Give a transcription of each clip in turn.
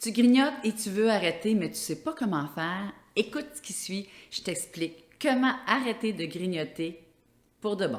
Tu grignotes et tu veux arrêter, mais tu ne sais pas comment faire. Écoute ce qui suit, je t'explique comment arrêter de grignoter pour de bon.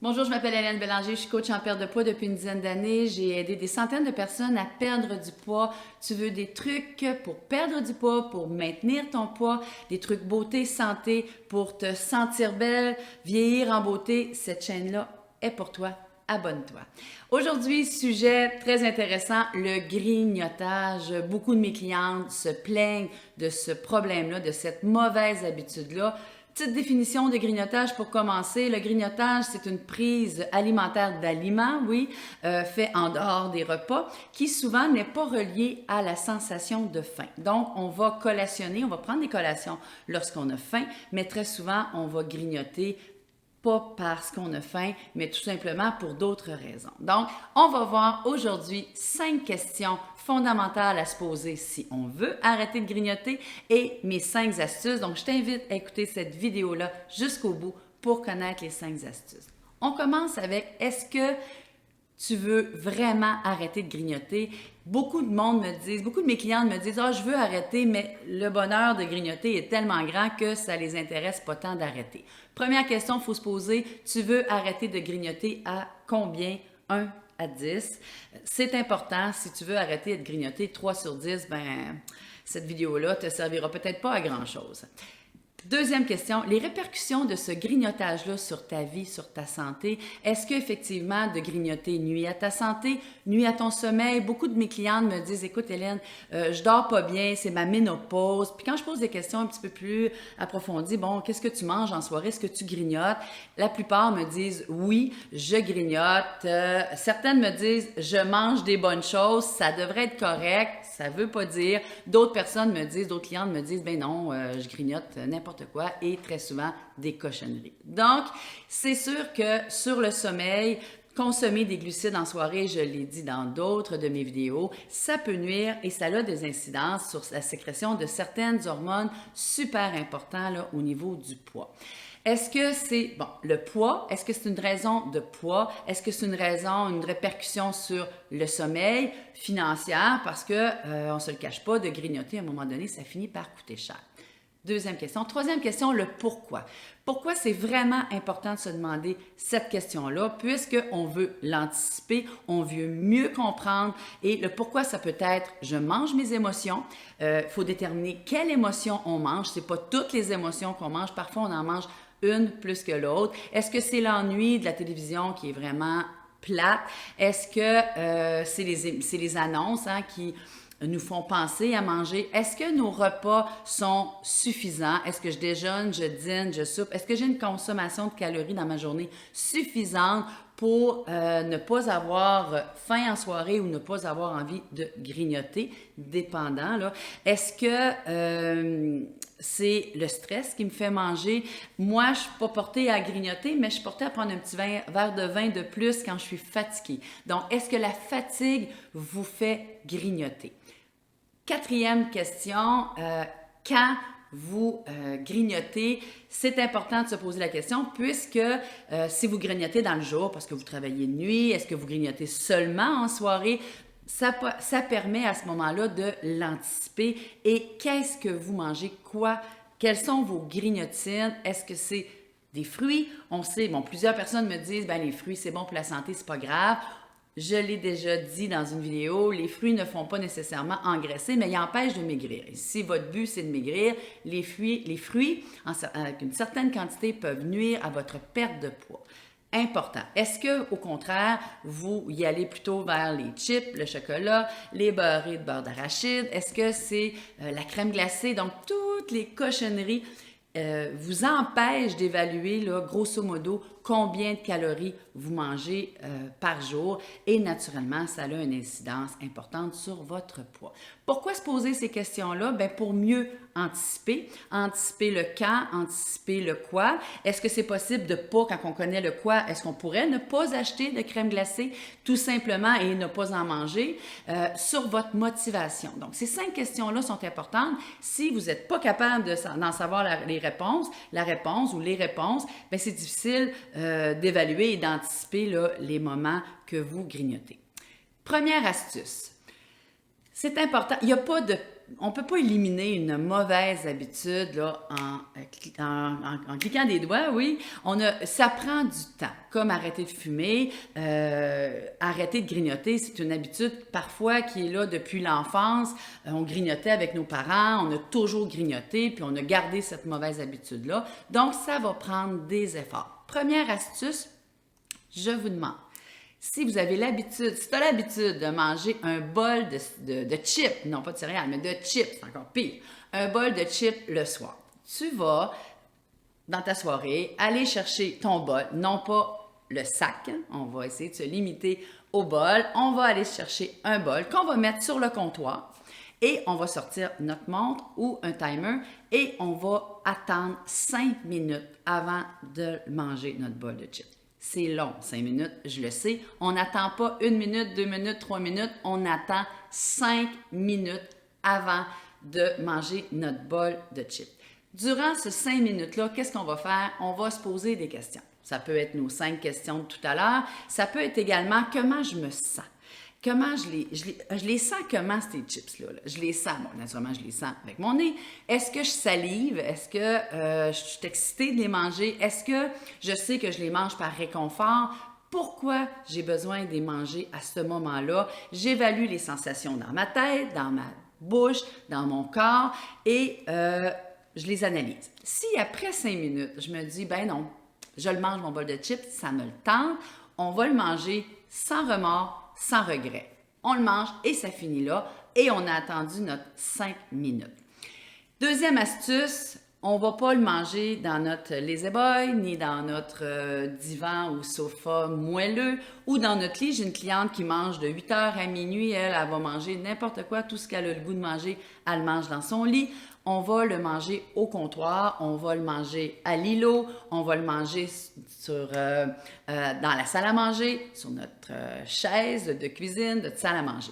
Bonjour, je m'appelle Hélène Bélanger, je suis coach en perte de poids depuis une dizaine d'années. J'ai aidé des centaines de personnes à perdre du poids. Tu veux des trucs pour perdre du poids, pour maintenir ton poids, des trucs beauté, santé, pour te sentir belle, vieillir en beauté. Cette chaîne-là est pour toi. Abonne-toi. Aujourd'hui, sujet très intéressant, le grignotage. Beaucoup de mes clientes se plaignent de ce problème-là, de cette mauvaise habitude-là. Petite définition de grignotage pour commencer. Le grignotage, c'est une prise alimentaire d'aliments, oui, fait en dehors des repas, qui souvent n'est pas reliée à la sensation de faim. Donc, on va collationner, on va prendre des collations lorsqu'on a faim, mais très souvent, on va grignoter pas parce qu'on a faim, mais tout simplement pour d'autres raisons. Donc, on va voir aujourd'hui 5 questions fondamentales à se poser si on veut arrêter de grignoter et mes 5 astuces. Donc, je t'invite à écouter cette vidéo-là jusqu'au bout pour connaître les 5 astuces. On commence avec est-ce que tu veux vraiment arrêter de grignoter? Beaucoup de monde me disent, beaucoup de mes clientes me disent « Ah, je veux arrêter, mais le bonheur de grignoter est tellement grand que ça les intéresse pas tant d'arrêter. » Première question, il faut se poser, tu veux arrêter de grignoter à combien? 1 à 10. C'est important, si tu veux arrêter de grignoter 3 sur 10, ben cette vidéo-là ne te servira peut-être pas à grand-chose. Deuxième question, les répercussions de ce grignotage-là sur ta vie, sur ta santé, est-ce qu'effectivement de grignoter nuit à ta santé, nuit à ton sommeil? Beaucoup de mes clientes me disent, écoute Hélène, je dors pas bien, c'est ma ménopause. Puis quand je pose des questions un petit peu plus approfondies, bon, qu'est-ce que tu manges en soirée? Est-ce que tu grignotes? La plupart me disent, oui, je grignote. Certaines me disent, je mange des bonnes choses, ça devrait être correct, ça veut pas dire. D'autres personnes me disent, d'autres clientes me disent, ben non, je grignote n'importe quoi et très souvent des cochonneries. Donc, c'est sûr que sur le sommeil, consommer des glucides en soirée, je l'ai dit dans d'autres de mes vidéos, ça peut nuire et ça a des incidences sur la sécrétion de certaines hormones super importantes là, au niveau du poids. Est-ce que c'est, bon, le poids, est-ce que c'est une raison de poids? Est-ce que c'est une raison, une répercussion sur le sommeil, financière? Parce que, on ne se le cache pas, de grignoter à un moment donné, ça finit par coûter cher. Deuxième question. Troisième question, le pourquoi. Pourquoi c'est vraiment important de se demander cette question-là, puisqu'on veut l'anticiper, on veut mieux comprendre et le pourquoi ça peut être je mange mes émotions. Faut déterminer quelle émotion on mange. C'est pas toutes les émotions qu'on mange. Parfois, on en mange une plus que l'autre. Est-ce que c'est l'ennui de la télévision qui est vraiment plate? Est-ce que c'est les annonces qui nous font penser à manger? Est-ce que nos repas sont suffisants? Est-ce que je déjeune, je dîne, je soupe? Est-ce que j'ai une consommation de calories dans ma journée suffisante pour ne pas avoir faim en soirée ou ne pas avoir envie de grignoter, dépendant, là. Est-ce que c'est le stress qui me fait manger? Moi, je ne suis pas portée à grignoter, mais je suis portée à prendre un petit verre de vin de plus quand je suis fatiguée. Donc, est-ce que la fatigue vous fait grignoter? Quatrième question, quand vous grignotez, c'est important de se poser la question puisque si vous grignotez dans le jour parce que vous travaillez de nuit, est-ce que vous grignotez seulement en soirée? Ça permet à ce moment-là de l'anticiper. Et qu'est-ce que vous mangez? Quoi? Quelles sont vos grignotines? Est-ce que c'est des fruits? On sait, bon, plusieurs personnes me disent, ben les fruits, c'est bon pour la santé, c'est pas grave. Je l'ai déjà dit dans une vidéo, les fruits ne font pas nécessairement engraisser, mais ils empêchent de maigrir. Et si votre but, c'est de maigrir, les fruits avec une certaine quantité, peuvent nuire à votre perte de poids. Important. Est-ce que, au contraire, vous y allez plutôt vers les chips, le chocolat, les beurrés de beurre d'arachide? Est-ce que c'est la crème glacée? Donc, toutes les cochonneries vous empêchent d'évaluer, là, grosso modo, combien de calories vous mangez par jour et naturellement, ça a une incidence importante sur votre poids. Pourquoi se poser ces questions-là? Bien, pour mieux anticiper le quand, anticiper le quoi. Est-ce que c'est possible de pas, quand on connaît le quoi, est-ce qu'on pourrait ne pas acheter de crème glacée tout simplement et ne pas en manger? Sur votre motivation. Donc, ces 5 questions-là sont importantes. Si vous n'êtes pas capable d'en savoir la réponse ou les réponses, bien, c'est difficile d'évaluer et d'anticiper là, les moments que vous grignotez. Première astuce. C'est important. Il y a pas de on ne peut pas éliminer une mauvaise habitude là, en cliquant des doigts, oui. Ça prend du temps, comme arrêter de fumer, arrêter de grignoter. C'est une habitude parfois qui est là depuis l'enfance. On grignotait avec nos parents, on a toujours grignoté, puis on a gardé cette mauvaise habitude-là. Donc, ça va prendre des efforts. Première astuce, je vous demande. Si vous avez l'habitude, si tu as l'habitude de manger un bol de chips, non pas de céréales, mais de chips, c'est encore pire, un bol de chips le soir, tu vas, dans ta soirée, aller chercher ton bol, non pas le sac, on va essayer de se limiter au bol, on va aller chercher un bol qu'on va mettre sur le comptoir et on va sortir notre montre ou un timer et on va attendre 5 minutes avant de manger notre bol de chips. C'est long, 5 minutes, je le sais. On n'attend pas 1 minute, 2 minutes, 3 minutes. On attend 5 minutes avant de manger notre bol de chips. Durant ces 5 minutes-là, qu'est-ce qu'on va faire? On va se poser des questions. Ça peut être nos 5 questions de tout à l'heure. Ça peut être également comment je me sens. Comment je les sens comment ces chips-là? Je les sens, bon, naturellement, je les sens avec mon nez. Est-ce que je salive? Est-ce que je suis excitée de les manger? Est-ce que je sais que je les mange par réconfort? Pourquoi j'ai besoin de les manger à ce moment-là? J'évalue les sensations dans ma tête, dans ma bouche, dans mon corps et je les analyse. Si après 5 minutes, je me dis, ben non, je le mange mon bol de chips, ça me le tente, on va le manger sans remords, sans regret. On le mange et ça finit là et on a attendu notre 5 minutes. Deuxième astuce, on ne va pas le manger dans notre lazy boy, ni dans notre divan ou sofa moelleux ou dans notre lit. J'ai une cliente qui mange de 8h à minuit. Elle va manger n'importe quoi, tout ce qu'elle a le goût de manger, elle mange dans son lit. On va le manger au comptoir, on va le manger à l'îlot, on va le manger dans la salle à manger, sur notre chaise de cuisine, de salle à manger.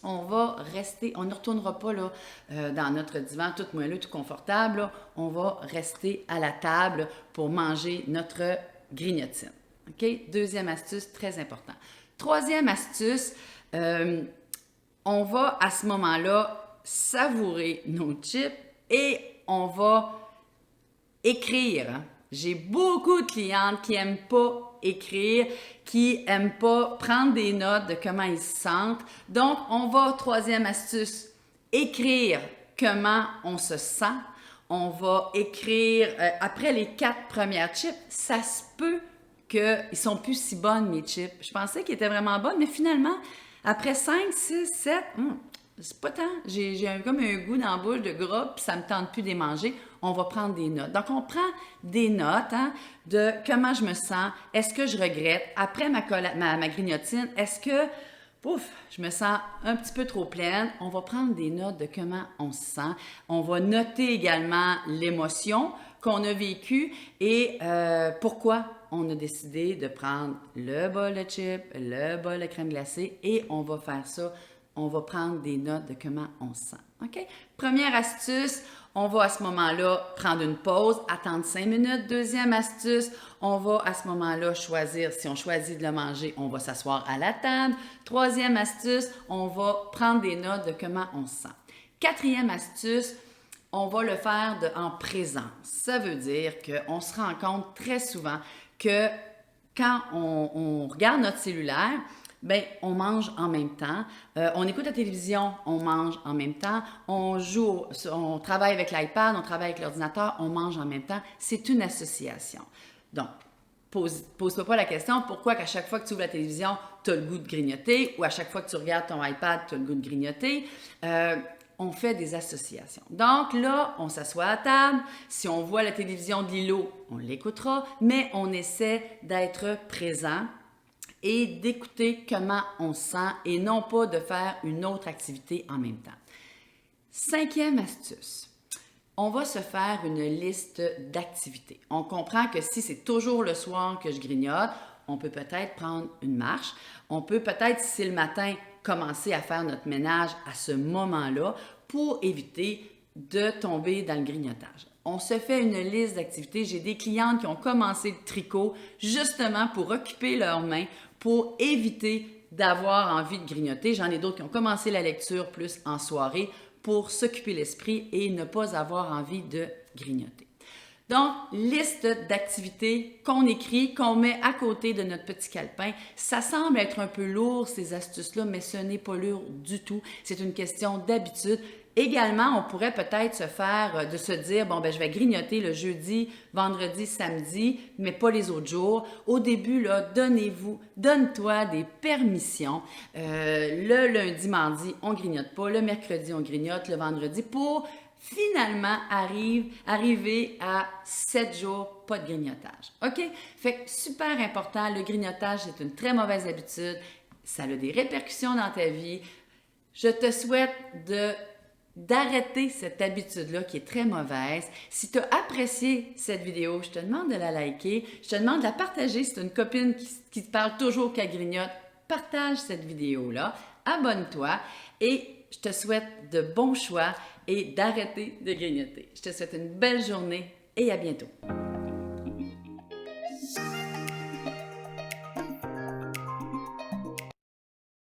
On va rester, on ne retournera pas là, dans notre divan tout moelleux, tout confortable. Là. On va rester à la table pour manger notre grignotine. OK? Deuxième astuce, très important. Troisième astuce, on va à ce moment-là savourer nos chips et on va écrire. J'ai beaucoup de clientes qui n'aiment pas écrire, qui n'aiment pas prendre des notes de comment ils se sentent. Donc, on va, troisième astuce, écrire comment on se sent. On va écrire, après les 4 premières chips, ça se peut qu'ils ne sont plus si bonnes, mes chips. Je pensais qu'ils étaient vraiment bonnes, mais finalement, après 5, 6, 7, c'est pas tant. J'ai comme un goût dans la bouche de gras, puis ça me tente plus de les manger. On va prendre des notes. Donc, on prend des notes de comment je me sens. Est-ce que je regrette? Après ma grignotine, est-ce que, je me sens un petit peu trop pleine? On va prendre des notes de comment on se sent. On va noter également l'émotion qu'on a vécue et pourquoi on a décidé de prendre le bol de chips, le bol de crème glacée et on va faire ça. On va prendre des notes de comment on se sent. OK? Première astuce, on va à ce moment-là prendre une pause, attendre 5 minutes. Deuxième astuce, on va à ce moment-là choisir, si on choisit de le manger, on va s'asseoir à la table. Troisième astuce, on va prendre des notes de comment on se sent. Quatrième astuce, on va le faire en présence. Ça veut dire qu'on se rend compte très souvent que quand on regarde notre cellulaire, bien, on mange en même temps. On écoute la télévision, on mange en même temps. On joue, on travaille avec l'iPad, on travaille avec l'ordinateur, on mange en même temps. C'est une association. Donc, pose-toi pas la question pourquoi qu'à chaque fois que tu ouvres la télévision, tu as le goût de grignoter ou à chaque fois que tu regardes ton iPad, tu as le goût de grignoter. on fait des associations. Donc là, on s'assoit à table. Si on voit la télévision de Lilo, on l'écoutera, mais on essaie d'être présent et d'écouter comment on se sent et non pas de faire une autre activité en même temps. 5e astuce. On va se faire une liste d'activités. On comprend que si c'est toujours le soir que je grignote, on peut peut-être prendre une marche. On peut peut-être, si c'est le matin, commencer à faire notre ménage à ce moment-là pour éviter de tomber dans le grignotage. On se fait une liste d'activités. J'ai des clientes qui ont commencé le tricot justement pour occuper leurs mains, pour éviter d'avoir envie de grignoter. J'en ai d'autres qui ont commencé la lecture plus en soirée pour s'occuper l'esprit et ne pas avoir envie de grignoter. Donc, liste d'activités qu'on écrit, qu'on met à côté de notre petit calepin. Ça semble être un peu lourd, ces astuces-là, mais ce n'est pas lourd du tout. C'est une question d'habitude. Également, on pourrait peut-être se dire, bon, ben, je vais grignoter le jeudi, vendredi, samedi, mais pas les autres jours. Au début, là, donne-toi des permissions. Le lundi, mardi, on grignote pas. Le mercredi, on grignote. Le vendredi, pour finalement arriver à 7 jours, pas de grignotage. OK? Fait que super important, le grignotage, c'est une très mauvaise habitude. Ça a des répercussions dans ta vie. Je te souhaite d'arrêter cette habitude-là qui est très mauvaise. Si tu as apprécié cette vidéo, je te demande de la liker. Je te demande de la partager si tu as une copine qui te parle toujours qu'elle grignote. Partage cette vidéo-là. Abonne-toi et je te souhaite de bons choix et d'arrêter de grignoter. Je te souhaite une belle journée et à bientôt.